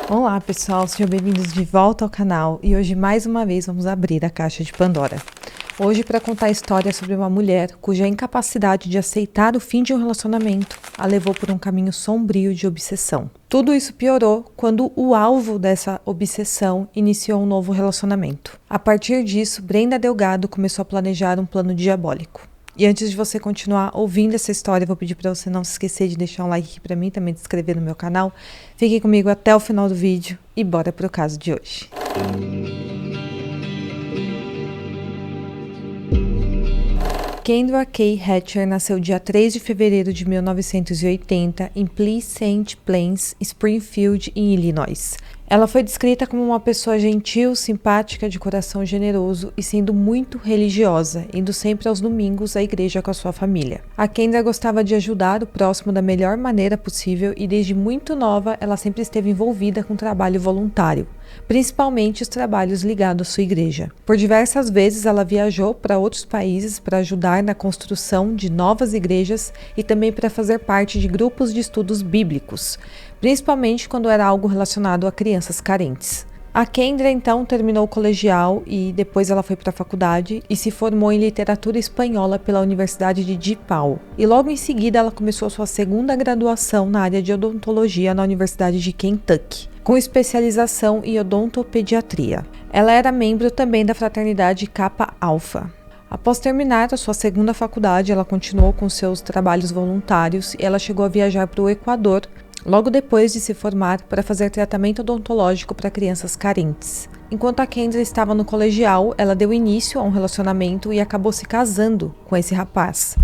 Olá pessoal, sejam bem-vindos de volta ao canal e hoje mais uma vez vamos abrir a caixa de Pandora. Hoje para contar a história sobre uma mulher cuja incapacidade de aceitar o fim de um relacionamento a levou por um caminho sombrio de obsessão. Tudo isso piorou quando o alvo dessa obsessão iniciou um novo relacionamento. A partir disso, Brenda Delgado começou a planejar um plano diabólico. E antes de você continuar ouvindo essa história, eu vou pedir para você não se esquecer de deixar um like aqui para mim, também de se inscrever no meu canal. Fique comigo até o final do vídeo e bora pro caso de hoje. Kendra Kay Hatcher nasceu dia 3 de fevereiro de 1980 em Pleasant Plains, Springfield, em Illinois. Ela foi descrita como uma pessoa gentil, simpática, de coração generoso e sendo muito religiosa, indo sempre aos domingos à igreja com a sua família. A Kendra gostava de ajudar o próximo da melhor maneira possível e desde muito nova ela sempre esteve envolvida com trabalho voluntário, principalmente os trabalhos ligados à sua igreja. Por diversas vezes ela viajou para outros países para ajudar na construção de novas igrejas e também para fazer parte de grupos de estudos bíblicos, principalmente quando era algo relacionado a crianças carentes. A Kendra então terminou o colegial e depois ela foi para a faculdade e se formou em literatura espanhola pela Universidade de DePaul. E logo em seguida ela começou sua segunda graduação na área de odontologia na Universidade de Kentucky, com especialização em odontopediatria. Ela era membro também da fraternidade Kappa Alpha. Após terminar a sua segunda faculdade, ela continuou com seus trabalhos voluntários e ela chegou a viajar para o Equador logo depois de se formar para fazer tratamento odontológico para crianças carentes. Enquanto a Kendra estava no colegial, ela deu início a um relacionamento e acabou se casando com esse rapaz.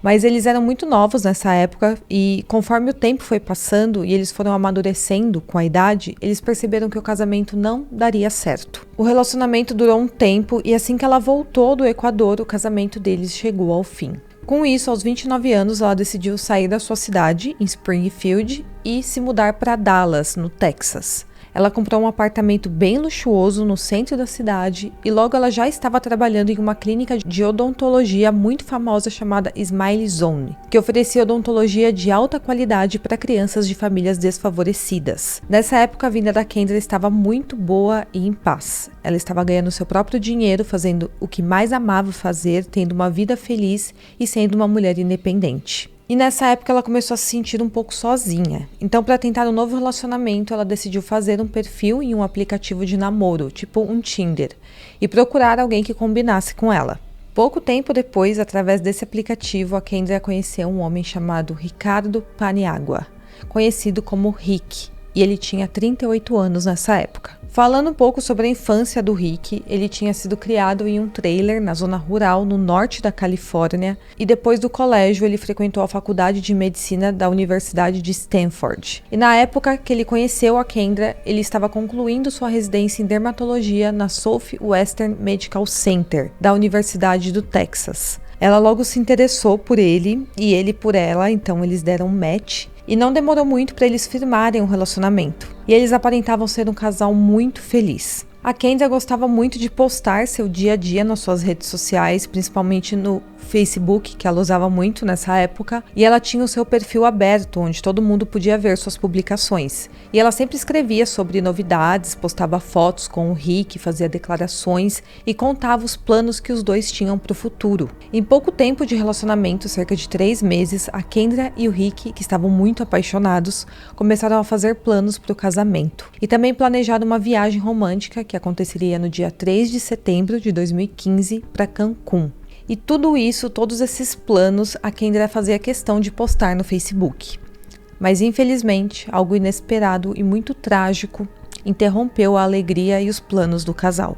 Mas eles eram muito novos nessa época e conforme o tempo foi passando e eles foram amadurecendo com a idade, eles perceberam que o casamento não daria certo. O relacionamento durou um tempo e assim que ela voltou do Equador, o casamento deles chegou ao fim. Com isso, aos 29 anos, ela decidiu sair da sua cidade, em Springfield, e se mudar para Dallas, no Texas. Ela comprou um apartamento bem luxuoso no centro da cidade e logo ela já estava trabalhando em uma clínica de odontologia muito famosa chamada Smile Zone, que oferecia odontologia de alta qualidade para crianças de famílias desfavorecidas. Nessa época, a vida da Kendra estava muito boa e em paz. Ela estava ganhando seu próprio dinheiro, fazendo o que mais amava fazer, tendo uma vida feliz e sendo uma mulher independente. E nessa época ela começou a se sentir um pouco sozinha. Então, para tentar um novo relacionamento, ela decidiu fazer um perfil em um aplicativo de namoro, tipo um Tinder, e procurar alguém que combinasse com ela. Pouco tempo depois, através desse aplicativo, a Kendra conheceu um homem chamado Ricardo Paniagua, conhecido como Rick, e ele tinha 38 anos nessa época. Falando um pouco sobre a infância do Rick, ele tinha sido criado em um trailer na zona rural no norte da Califórnia e depois do colégio ele frequentou a faculdade de medicina da Universidade de Stanford. E na época que ele conheceu a Kendra, ele estava concluindo sua residência em dermatologia na Southwestern Medical Center da Universidade do Texas. Ela logo se interessou por ele e ele por ela, então eles deram um match. E não demorou muito para eles firmarem um relacionamento. E eles aparentavam ser um casal muito feliz. A Kendra gostava muito de postar seu dia a dia nas suas redes sociais, principalmente no Facebook, que ela usava muito nessa época, e ela tinha o seu perfil aberto, onde todo mundo podia ver suas publicações. E ela sempre escrevia sobre novidades, postava fotos com o Rick, fazia declarações e contava os planos que os dois tinham para o futuro. Em pouco tempo de relacionamento, cerca de 3 meses, a Kendra e o Rick, que estavam muito apaixonados, começaram a fazer planos para o casamento. E também planejaram uma viagem romântica que aconteceria no dia 3 de setembro de 2015 para Cancún. E tudo isso, todos esses planos, a Kendra fazia questão de postar no Facebook. Mas infelizmente, algo inesperado e muito trágico interrompeu a alegria e os planos do casal.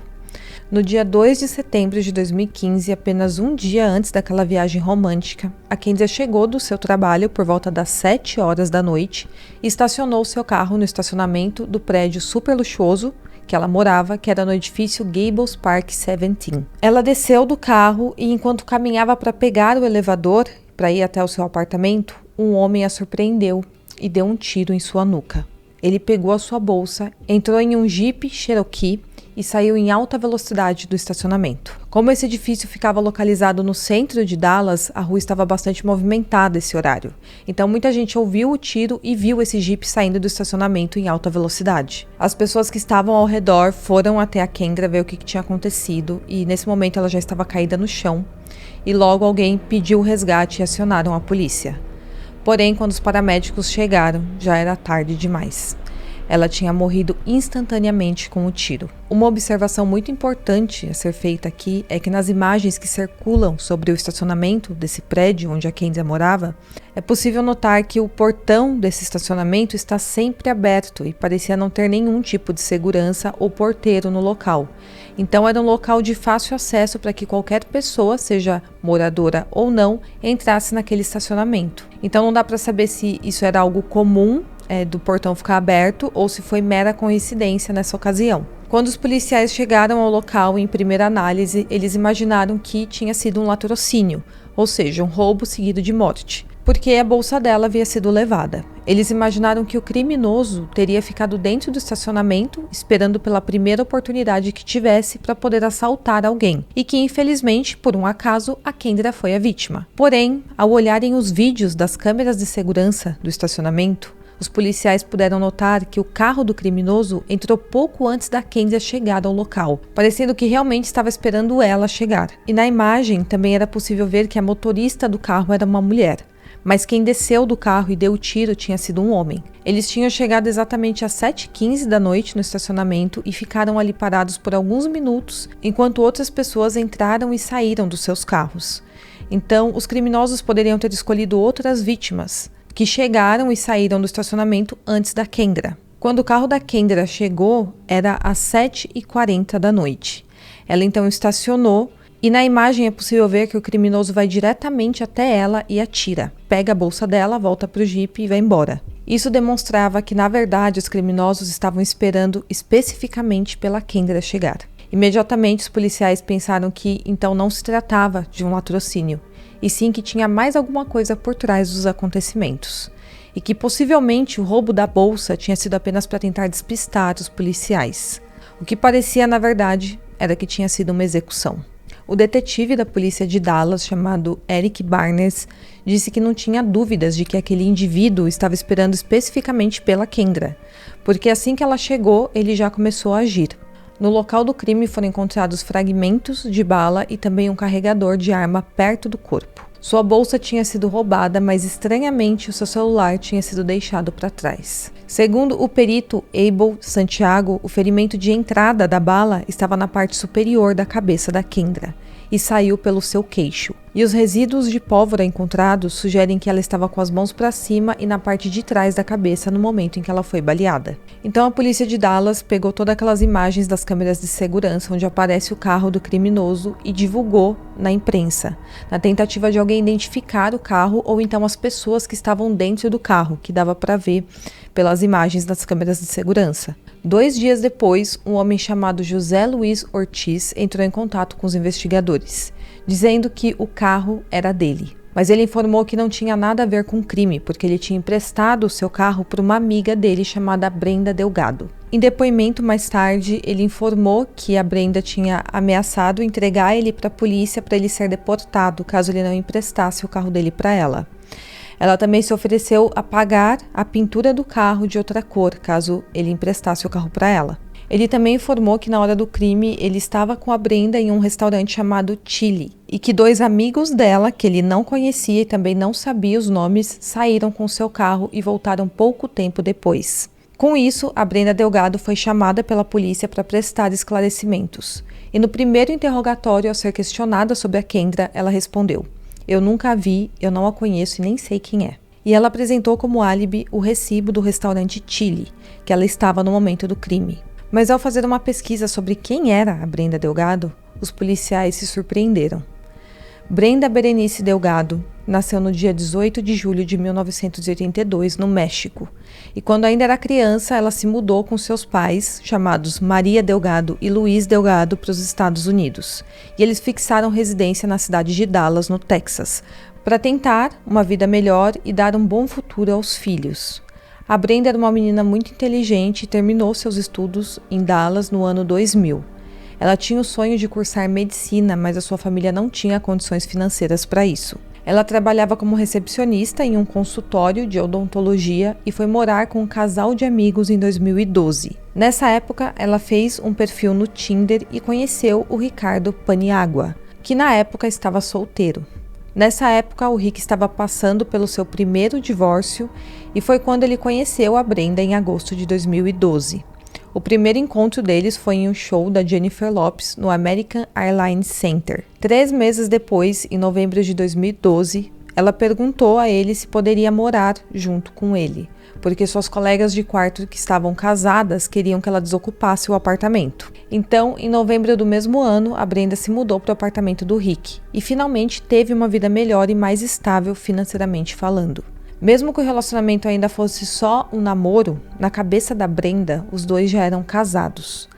No dia 2 de setembro de 2015, apenas um dia antes daquela viagem romântica, a Kendra chegou do seu trabalho por volta das 7 horas da noite e estacionou seu carro no estacionamento do prédio super luxuoso que ela morava, que era no edifício Gables Park 17. Ela desceu do carro e enquanto caminhava para pegar o elevador para ir até o seu apartamento, um homem a surpreendeu e deu um tiro em sua nuca. Ele pegou a sua bolsa, entrou em um Jeep Cherokee e saiu em alta velocidade do estacionamento. Como esse edifício ficava localizado no centro de Dallas, a rua estava bastante movimentada esse horário. Então muita gente ouviu o tiro e viu esse Jeep saindo do estacionamento em alta velocidade. As pessoas que estavam ao redor foram até a Kendra ver o que tinha acontecido e nesse momento ela já estava caída no chão e logo alguém pediu o resgate e acionaram a polícia. Porém, quando os paramédicos chegaram, já era tarde demais. Ela tinha morrido instantaneamente com o tiro. Uma observação muito importante a ser feita aqui é que nas imagens que circulam sobre o estacionamento desse prédio onde a Kendra morava, é possível notar que o portão desse estacionamento está sempre aberto e parecia não ter nenhum tipo de segurança ou porteiro no local. Então era um local de fácil acesso para que qualquer pessoa, seja moradora ou não, entrasse naquele estacionamento. Então não dá para saber se isso era algo comum do portão ficar aberto ou se foi mera coincidência nessa ocasião. Quando os policiais chegaram ao local, em primeira análise, eles imaginaram que tinha sido um latrocínio, ou seja, um roubo seguido de morte, porque a bolsa dela havia sido levada. Eles imaginaram que o criminoso teria ficado dentro do estacionamento, esperando pela primeira oportunidade que tivesse para poder assaltar alguém, e que infelizmente, por um acaso, a Kendra foi a vítima. Porém, ao olharem os vídeos das câmeras de segurança do estacionamento, os policiais puderam notar que o carro do criminoso entrou pouco antes da Kendra chegar ao local, parecendo que realmente estava esperando ela chegar. E na imagem também era possível ver que a motorista do carro era uma mulher, mas quem desceu do carro e deu o tiro tinha sido um homem. Eles tinham chegado exatamente às 7h15 da noite no estacionamento e ficaram ali parados por alguns minutos, enquanto outras pessoas entraram e saíram dos seus carros. Então, os criminosos poderiam ter escolhido outras vítimas, que chegaram e saíram do estacionamento antes da Kendra. Quando o carro da Kendra chegou, era às 7h40 da noite. Ela então estacionou e na imagem é possível ver que o criminoso vai diretamente até ela e atira. Pega a bolsa dela, volta para o Jeep e vai embora. Isso demonstrava que, na verdade, os criminosos estavam esperando especificamente pela Kendra chegar. Imediatamente, os policiais pensaram que então não se tratava de um latrocínio, e sim que tinha mais alguma coisa por trás dos acontecimentos, e que possivelmente o roubo da bolsa tinha sido apenas para tentar despistar os policiais. O que parecia, na verdade, era que tinha sido uma execução. O detetive da polícia de Dallas, chamado Eric Barnes, disse que não tinha dúvidas de que aquele indivíduo estava esperando especificamente pela Kendra, porque assim que ela chegou, ele já começou a agir. No local do crime foram encontrados fragmentos de bala e também um carregador de arma perto do corpo. Sua bolsa tinha sido roubada, mas estranhamente o seu celular tinha sido deixado para trás. Segundo o perito Abel Santiago, o ferimento de entrada da bala estava na parte superior da cabeça da Kendra e saiu pelo seu queixo. E os resíduos de pólvora encontrados sugerem que ela estava com as mãos para cima e na parte de trás da cabeça no momento em que ela foi baleada. Então a polícia de Dallas pegou todas aquelas imagens das câmeras de segurança onde aparece o carro do criminoso e divulgou na imprensa, na tentativa de alguém identificar o carro ou então as pessoas que estavam dentro do carro, que dava para ver pelas imagens das câmeras de segurança. 2 dias depois, um homem chamado José Luiz Ortiz entrou em contato com os investigadores, dizendo que o carro era dele. Mas ele informou que não tinha nada a ver com o crime, porque ele tinha emprestado o seu carro para uma amiga dele chamada Brenda Delgado. Em depoimento mais tarde, ele informou que a Brenda tinha ameaçado entregar ele para a polícia para ele ser deportado caso ele não emprestasse o carro dele para ela. Ela também se ofereceu a pagar a pintura do carro de outra cor, caso ele emprestasse o carro para ela. Ele também informou que na hora do crime ele estava com a Brenda em um restaurante chamado Chile e que 2 amigos dela, que ele não conhecia e também não sabia os nomes, saíram com seu carro e voltaram pouco tempo depois. Com isso, a Brenda Delgado foi chamada pela polícia para prestar esclarecimentos. E no primeiro interrogatório, ao ser questionada sobre a Kendra, ela respondeu: "Eu nunca a vi, eu não a conheço e nem sei quem é." E ela apresentou como álibi o recibo do restaurante Chile, que ela estava no momento do crime. Mas ao fazer uma pesquisa sobre quem era a Brenda Delgado, os policiais se surpreenderam. Brenda Berenice Delgado nasceu no dia 18 de julho de 1982, no México. E quando ainda era criança, ela se mudou com seus pais, chamados Maria Delgado e Luiz Delgado, para os Estados Unidos. E eles fixaram residência na cidade de Dallas, no Texas, para tentar uma vida melhor e dar um bom futuro aos filhos. A Brenda era uma menina muito inteligente e terminou seus estudos em Dallas no ano 2000. Ela tinha o sonho de cursar medicina, mas a sua família não tinha condições financeiras para isso. Ela trabalhava como recepcionista em um consultório de odontologia e foi morar com um casal de amigos em 2012. Nessa época, ela fez um perfil no Tinder e conheceu o Ricardo Paniagua, que na época estava solteiro. Nessa época, o Rick estava passando pelo seu primeiro divórcio e foi quando ele conheceu a Brenda em agosto de 2012. O primeiro encontro deles foi em um show da Jennifer Lopez no American Airlines Center. 3 meses depois, em novembro de 2012, ela perguntou a ele se poderia morar junto com ele, porque suas colegas de quarto que estavam casadas queriam que ela desocupasse o apartamento. Então, em novembro do mesmo ano, a Brenda se mudou para o apartamento do Rick e finalmente teve uma vida melhor e mais estável financeiramente falando. Mesmo que o relacionamento ainda fosse só um namoro, na cabeça da Brenda, os dois já eram casados.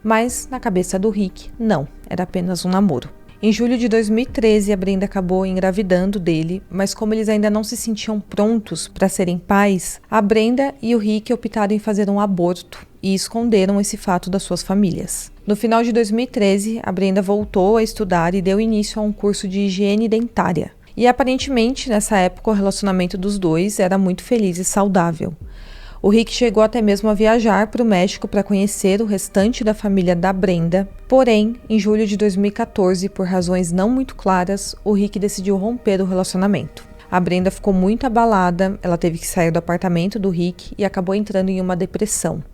Mas na cabeça do Rick, não, era apenas um namoro. Em julho de 2013, a Brenda acabou engravidando dele, mas como eles ainda não se sentiam prontos para serem pais, a Brenda e o Rick optaram em fazer um aborto e esconderam esse fato das suas famílias. No final de 2013, a Brenda voltou a estudar e deu início a um curso de higiene dentária. E aparentemente, nessa época, o relacionamento dos dois era muito feliz e saudável. O Rick chegou até mesmo a viajar para o México para conhecer o restante da família da Brenda. Porém, em julho de 2014, por razões não muito claras, o Rick decidiu romper o relacionamento. A Brenda ficou muito abalada, ela teve que sair do apartamento do Rick e acabou entrando em uma depressão.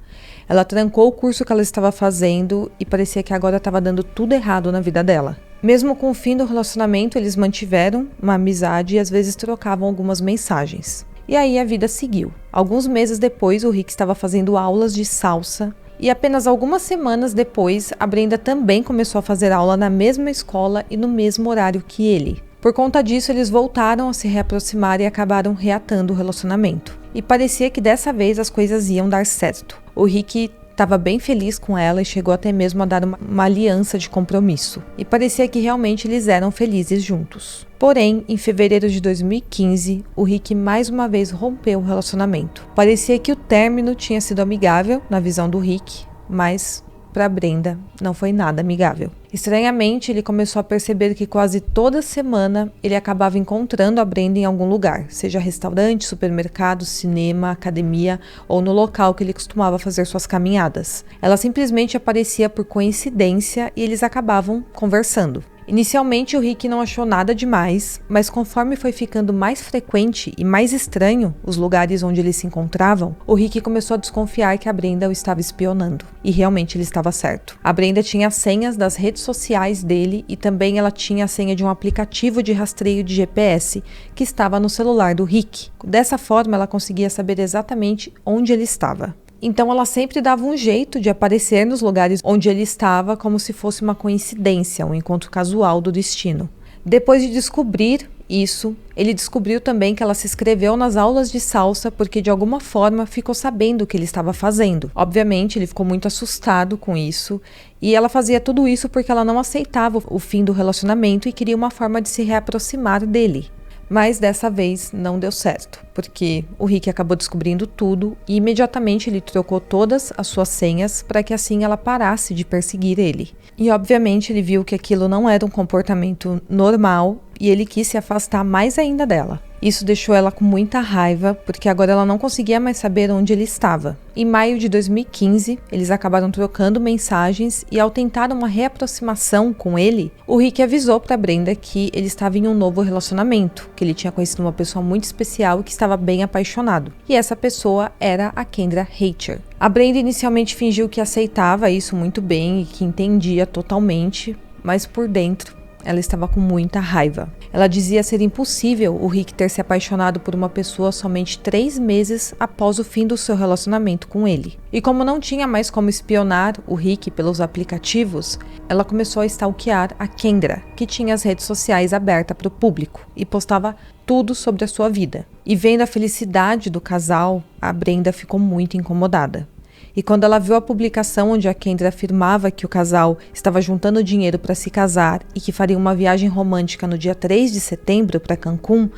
Ela trancou o curso que ela estava fazendo e parecia que agora estava dando tudo errado na vida dela. Mesmo com o fim do relacionamento, eles mantiveram uma amizade e às vezes trocavam algumas mensagens. E aí a vida seguiu. Alguns meses depois, o Rick estava fazendo aulas de salsa e apenas algumas semanas depois, a Brenda também começou a fazer aula na mesma escola e no mesmo horário que ele. Por conta disso, eles voltaram a se reaproximar e acabaram reatando o relacionamento. E parecia que dessa vez as coisas iam dar certo. O Rick estava bem feliz com ela e chegou até mesmo a dar uma aliança de compromisso. E parecia que realmente eles eram felizes juntos. Porém, em fevereiro de 2015, o Rick mais uma vez rompeu o relacionamento. Parecia que o término tinha sido amigável na visão do Rick, mas para Brenda não foi nada amigável. Estranhamente, ele começou a perceber que quase toda semana ele acabava encontrando a Brenda em algum lugar, seja restaurante, supermercado, cinema, academia ou no local que ele costumava fazer suas caminhadas. Ela simplesmente aparecia por coincidência e eles acabavam conversando. Inicialmente, o Rick não achou nada demais, mas conforme foi ficando mais frequente e mais estranho os lugares onde eles se encontravam, o Rick começou a desconfiar que a Brenda o estava espionando. E realmente ele estava certo. A Brenda tinha as senhas das redes sociais dele e também ela tinha a senha de um aplicativo de rastreio de GPS que estava no celular do Rick. Dessa forma, ela conseguia saber exatamente onde ele estava. Então ela sempre dava um jeito de aparecer nos lugares onde ele estava como se fosse uma coincidência, um encontro casual do destino. Depois de descobrir isso, ele descobriu também que ela se inscreveu nas aulas de salsa porque de alguma forma ficou sabendo o que ele estava fazendo. Obviamente ele ficou muito assustado com isso e ela fazia tudo isso porque ela não aceitava o fim do relacionamento e queria uma forma de se reaproximar dele. Mas dessa vez não deu certo, porque o Rick acabou descobrindo tudo e imediatamente ele trocou todas as suas senhas para que assim ela parasse de perseguir ele. E obviamente ele viu que aquilo não era um comportamento normal e ele quis se afastar mais ainda dela. Isso deixou ela com muita raiva, porque agora ela não conseguia mais saber onde ele estava. Em maio de 2015, eles acabaram trocando mensagens e ao tentar uma reaproximação com ele, o Rick avisou para Brenda que ele estava em um novo relacionamento, que ele tinha conhecido uma pessoa muito especial e que estava bem apaixonado. E essa pessoa era a Kendra Hatcher. A Brenda inicialmente fingiu que aceitava isso muito bem e que entendia totalmente, mas por dentro ela estava com muita raiva. Ela dizia ser impossível o Rick ter se apaixonado por uma pessoa somente 3 meses após o fim do seu relacionamento com ele. E como não tinha mais como espionar o Rick pelos aplicativos, ela começou a stalkear a Kendra, que tinha as redes sociais abertas para o público e postava tudo sobre a sua vida. E vendo a felicidade do casal, a Brenda ficou muito incomodada. E quando ela viu a publicação onde a Kendra afirmava que o casal estava juntando dinheiro para se casar e que faria uma viagem romântica no dia 3 de setembro para Cancún,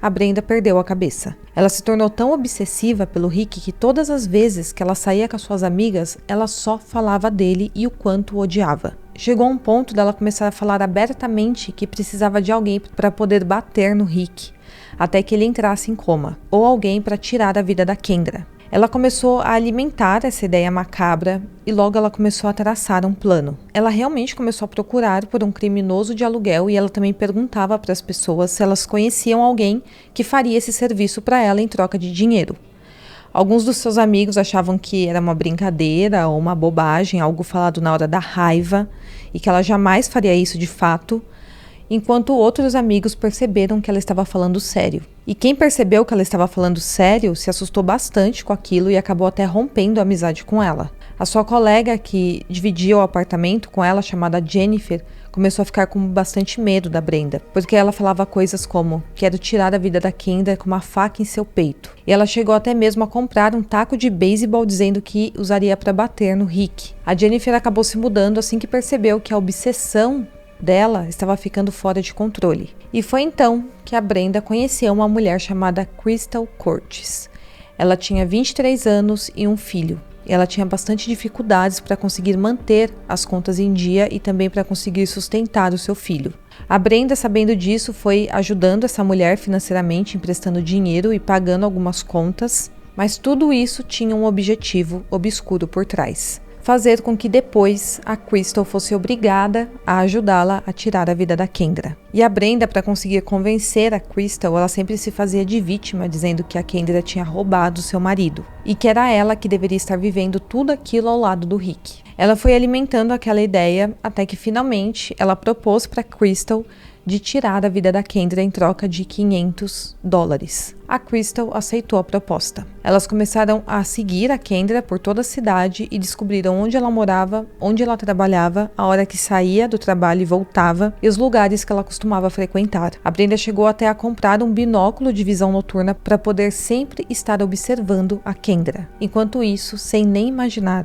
a Brenda perdeu a cabeça. Ela se tornou tão obsessiva pelo Rick que todas as vezes que ela saía com as suas amigas, ela só falava dele e o quanto o odiava. chegou a um ponto dela começar a falar abertamente que precisava de alguém para poder bater no Rick, até que ele entrasse em coma, ou alguém para tirar a vida da Kendra. Ela começou a alimentar essa ideia macabra e logo ela começou a traçar um plano. Ela realmente começou a procurar por um criminoso de aluguel e ela também perguntava para as pessoas se elas conheciam alguém que faria esse serviço para ela em troca de dinheiro. Alguns dos seus amigos achavam que era uma brincadeira ou uma bobagem, algo falado na hora da raiva e que ela jamais faria isso de fato, enquanto outros amigos perceberam que ela estava falando sério. E quem percebeu que ela estava falando sério se assustou bastante com aquilo e acabou até rompendo a amizade com ela. A sua colega que dividia o apartamento com ela, chamada Jennifer, começou a ficar com bastante medo da Brenda, porque ela falava coisas como: quero tirar a vida da Kendra com uma faca em seu peito. E ela chegou até mesmo a comprar um taco de beisebol dizendo que usaria para bater no Rick. A Jennifer acabou se mudando assim que percebeu que a obsessão dela estava ficando fora de controle. E foi então que a Brenda conheceu uma mulher chamada Crystal Curtis. Ela tinha 23 anos e um filho. Ela tinha bastante dificuldades para conseguir manter as contas em dia e também para conseguir sustentar o seu filho. A Brenda, sabendo disso, foi ajudando essa mulher financeiramente, emprestando dinheiro e pagando algumas contas, mas tudo isso tinha um objetivo obscuro por trás: fazer com que depois a Crystal fosse obrigada a ajudá-la a tirar a vida da Kendra. E a Brenda, para conseguir convencer a Crystal, ela sempre se fazia de vítima, dizendo que a Kendra tinha roubado seu marido e que era ela que deveria estar vivendo tudo aquilo ao lado do Rick. Ela foi alimentando aquela ideia até que finalmente ela propôs para Crystal de tirar a vida da Kendra em troca de $500. A Crystal aceitou a proposta. Elas começaram a seguir a Kendra por toda a cidade e descobriram onde ela morava, onde ela trabalhava, a hora que saía do trabalho e voltava e os lugares que ela costumava frequentar. A Brenda chegou até a comprar um binóculo de visão noturna para poder sempre estar observando a Kendra. Enquanto isso, sem nem imaginar,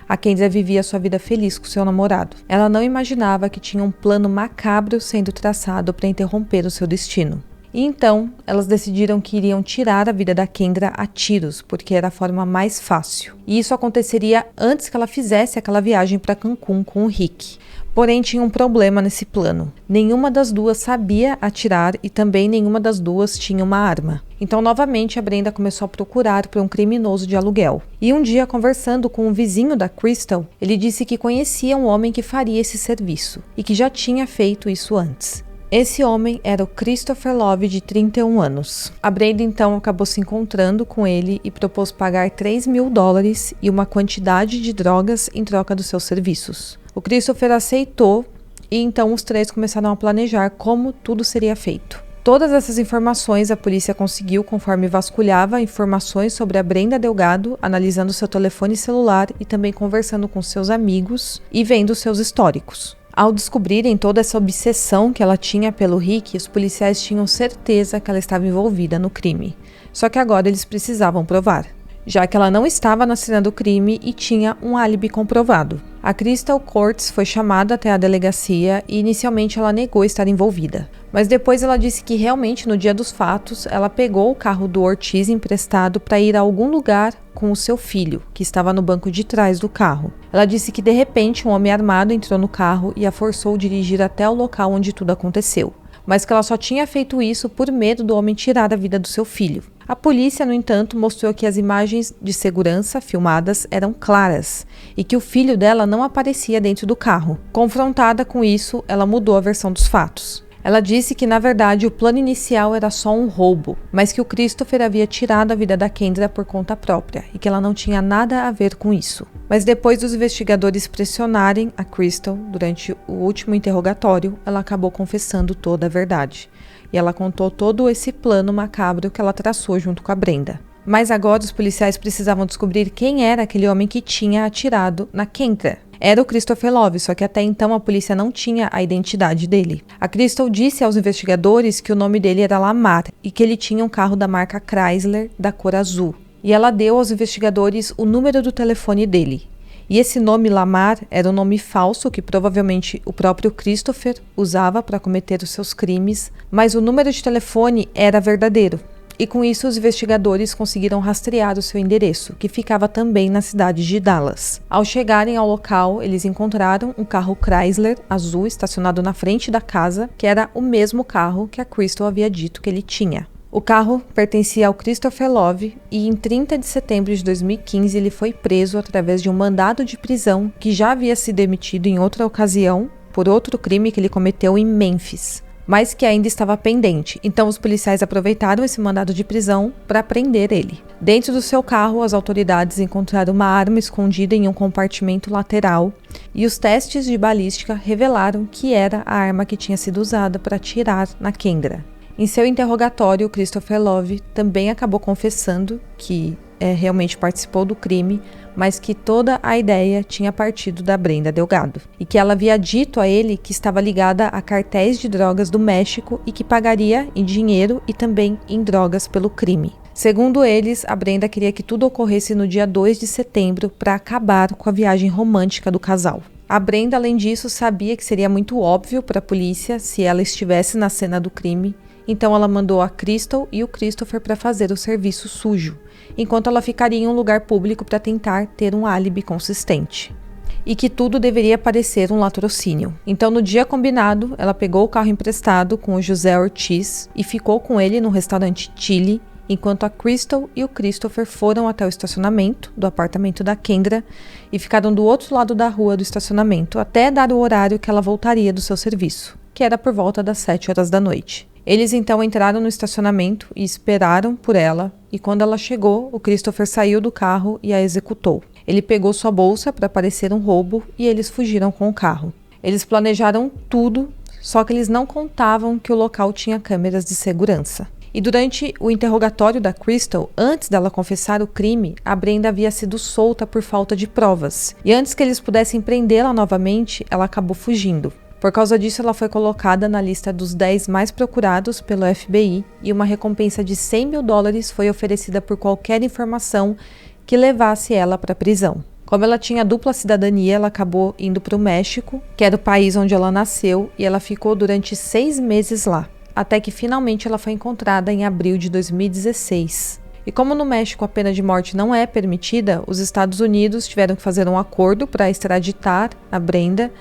a Kendra vivia sua vida feliz com seu namorado. Ela não imaginava que tinha um plano macabro sendo traçado para interromper o seu destino. E então, elas decidiram que iriam tirar a vida da Kendra a tiros, porque era a forma mais fácil. E isso aconteceria antes que ela fizesse aquela viagem para Cancún com o Rick. Porém, tinha um problema nesse plano. Nenhuma das duas sabia atirar e também nenhuma das duas tinha uma arma. Então, novamente, a Brenda começou a procurar por um criminoso de aluguel. E um dia, conversando com um vizinho da Crystal, ele disse que conhecia um homem que faria esse serviço e que já tinha feito isso antes. Esse homem era o Christopher Love, de 31 anos. A Brenda então acabou se encontrando com ele e propôs pagar $3.000 e uma quantidade de drogas em troca dos seus serviços. O Christopher aceitou e então os três começaram a planejar como tudo seria feito. Todas essas informações a polícia conseguiu conforme vasculhava informações sobre a Brenda Delgado, analisando seu telefone celular e também conversando com seus amigos e vendo seus históricos. Ao descobrirem toda essa obsessão que ela tinha pelo Rick, os policiais tinham certeza que ela estava envolvida no crime. Só que agora eles precisavam provar, já que ela não estava na cena do crime e tinha um álibi comprovado. A Crystal Curtis foi chamada até a delegacia e inicialmente ela negou estar envolvida. Mas depois ela disse que realmente no dia dos fatos ela pegou o carro do Ortiz emprestado para ir a algum lugar com o seu filho, que estava no banco de trás do carro. Ela disse que de repente um homem armado entrou no carro e a forçou a dirigir até o local onde tudo aconteceu, mas que ela só tinha feito isso por medo do homem tirar a vida do seu filho. A polícia, no entanto, mostrou que as imagens de segurança filmadas eram claras e que o filho dela não aparecia dentro do carro. Confrontada com isso, ela mudou a versão dos fatos. Ela disse que, na verdade, o plano inicial era só um roubo, mas que o Christopher havia tirado a vida da Kendra por conta própria e que ela não tinha nada a ver com isso. Mas depois dos investigadores pressionarem a Crystal durante o último interrogatório, ela acabou confessando toda a verdade. E ela contou todo esse plano macabro que ela traçou junto com a Brenda. Mas agora os policiais precisavam descobrir quem era aquele homem que tinha atirado na Kendra. Era o Christopher Love, só que até então a polícia não tinha a identidade dele. A Crystal disse aos investigadores que o nome dele era Lamar e que ele tinha um carro da marca Chrysler da cor azul. E ela deu aos investigadores o número do telefone dele. E esse nome Lamar era um nome falso que provavelmente o próprio Christopher usava para cometer os seus crimes, mas o número de telefone era verdadeiro. e com isso os investigadores conseguiram rastrear o seu endereço, que ficava também na cidade de Dallas. Ao chegarem ao local, eles encontraram um carro Chrysler azul estacionado na frente da casa, que era o mesmo carro que a Crystal havia dito que ele tinha. O carro pertencia ao Christopher Love e em 30 de setembro de 2015 ele foi preso através de um mandado de prisão que já havia sido emitido em outra ocasião por outro crime que ele cometeu em Memphis, mas que ainda estava pendente. Então os policiais aproveitaram esse mandado de prisão para prender ele. Dentro do seu carro, as autoridades encontraram uma arma escondida em um compartimento lateral e os testes de balística revelaram que era a arma que tinha sido usada para atirar na Kendra. Em seu interrogatório, Christopher Love também acabou confessando que realmente participou do crime, mas que toda a ideia tinha partido da Brenda Delgado e que ela havia dito a ele que estava ligada a cartéis de drogas do México e que pagaria em dinheiro e também em drogas pelo crime. Segundo eles, a Brenda queria que tudo ocorresse no dia 2 de setembro para acabar com a viagem romântica do casal. A Brenda, além disso, sabia que seria muito óbvio para a polícia se ela estivesse na cena do crime. Então ela mandou a Crystal e o Christopher para fazer o serviço sujo, enquanto ela ficaria em um lugar público para tentar ter um álibi consistente. E que tudo deveria parecer um latrocínio. Então no dia combinado, ela pegou o carro emprestado com o José Ortiz e ficou com ele no restaurante Chile, enquanto a Crystal e o Christopher foram até o estacionamento do apartamento da Kendra e ficaram do outro lado da rua do estacionamento até dar o horário que ela voltaria do seu serviço, que era por volta das 7 horas da noite. Eles então entraram no estacionamento e esperaram por ela, e quando ela chegou, o Christopher saiu do carro e a executou. Ele pegou sua bolsa para parecer um roubo e eles fugiram com o carro. Eles planejaram tudo, só que eles não contavam que o local tinha câmeras de segurança. E durante o interrogatório da Crystal, antes dela confessar o crime, a Brenda havia sido solta por falta de provas. E antes que eles pudessem prendê-la novamente, ela acabou fugindo. Por causa disso, ela foi colocada na lista dos 10 mais procurados pelo FBI e uma recompensa de $100 mil foi oferecida por qualquer informação que levasse ela para a prisão. Como ela tinha dupla cidadania, ela acabou indo para o México, que era o país onde ela nasceu, e ela ficou durante 6 meses lá, até que finalmente ela foi encontrada em abril de 2016. E como no México a pena de morte não é permitida, os Estados Unidos tiveram que fazer um acordo para extraditar a Brenda.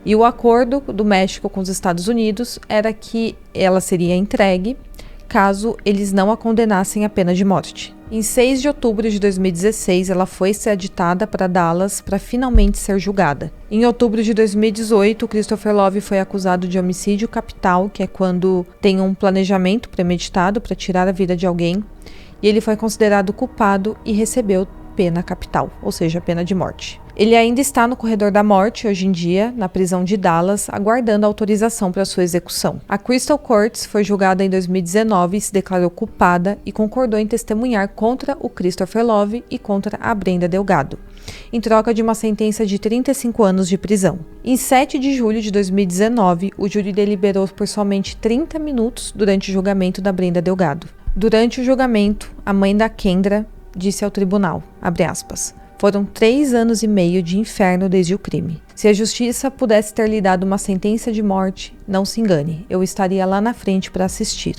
E o acordo do México com os Estados Unidos era que ela seria entregue caso eles não a condenassem à pena de morte. Em 6 de outubro de 2016, ela foi extraditada para Dallas para finalmente ser julgada. Em outubro de 2018, Christopher Love foi acusado de homicídio capital, que é quando tem um planejamento premeditado para tirar a vida de alguém, e ele foi considerado culpado e recebeu pena capital, ou seja, pena de morte. Ele ainda está no corredor da morte hoje em dia, na prisão de Dallas, aguardando a autorização para sua execução. A Crystal Courts foi julgada em 2019 e se declarou culpada e concordou em testemunhar contra o Christopher Love e contra a Brenda Delgado, em troca de uma sentença de 35 anos de prisão. Em 7 de julho de 2019, o júri deliberou por somente 30 minutos durante o julgamento da Brenda Delgado. Durante o julgamento, a mãe da Kendra disse ao tribunal, abre aspas, foram 3 anos e meio de inferno desde o crime. Se a justiça pudesse ter lhe dado uma sentença de morte, não se engane, eu estaria lá na frente para assistir.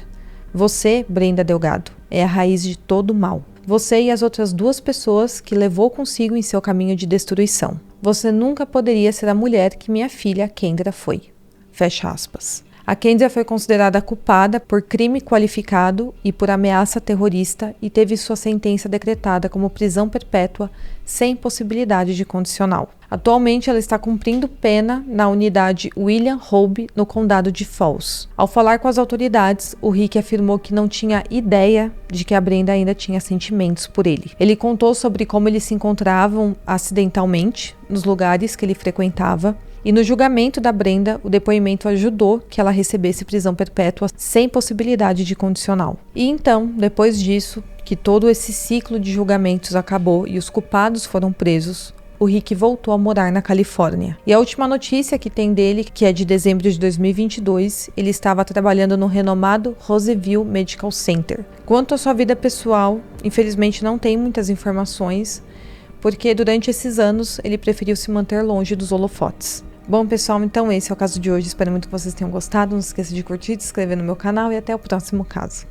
Você, Brenda Delgado, é a raiz de todo o mal. Você e as outras 2 pessoas que levou consigo em seu caminho de destruição. Você nunca poderia ser a mulher que minha filha Kendra foi. Fecha aspas. A Kendra foi considerada culpada por crime qualificado e por ameaça terrorista e teve sua sentença decretada como prisão perpétua sem possibilidade de condicional. Atualmente, ela está cumprindo pena na unidade William Hobe, no condado de Falls. Ao falar com as autoridades, o Rick afirmou que não tinha ideia de que a Brenda ainda tinha sentimentos por ele. Ele contou sobre como eles se encontravam acidentalmente nos lugares que ele frequentava. E no julgamento da Brenda, o depoimento ajudou que ela recebesse prisão perpétua sem possibilidade de condicional. E então, depois disso, que todo esse ciclo de julgamentos acabou e os culpados foram presos, o Rick voltou a morar na Califórnia. E a última notícia que tem dele, que é de dezembro de 2022, ele estava trabalhando no renomado Roseville Medical Center. Quanto à sua vida pessoal, infelizmente não tem muitas informações, porque durante esses anos ele preferiu se manter longe dos holofotes. Bom, pessoal, então esse é o caso de hoje. Espero muito que vocês tenham gostado. Não se esqueça de curtir, de se inscrever no meu canal e até o próximo caso.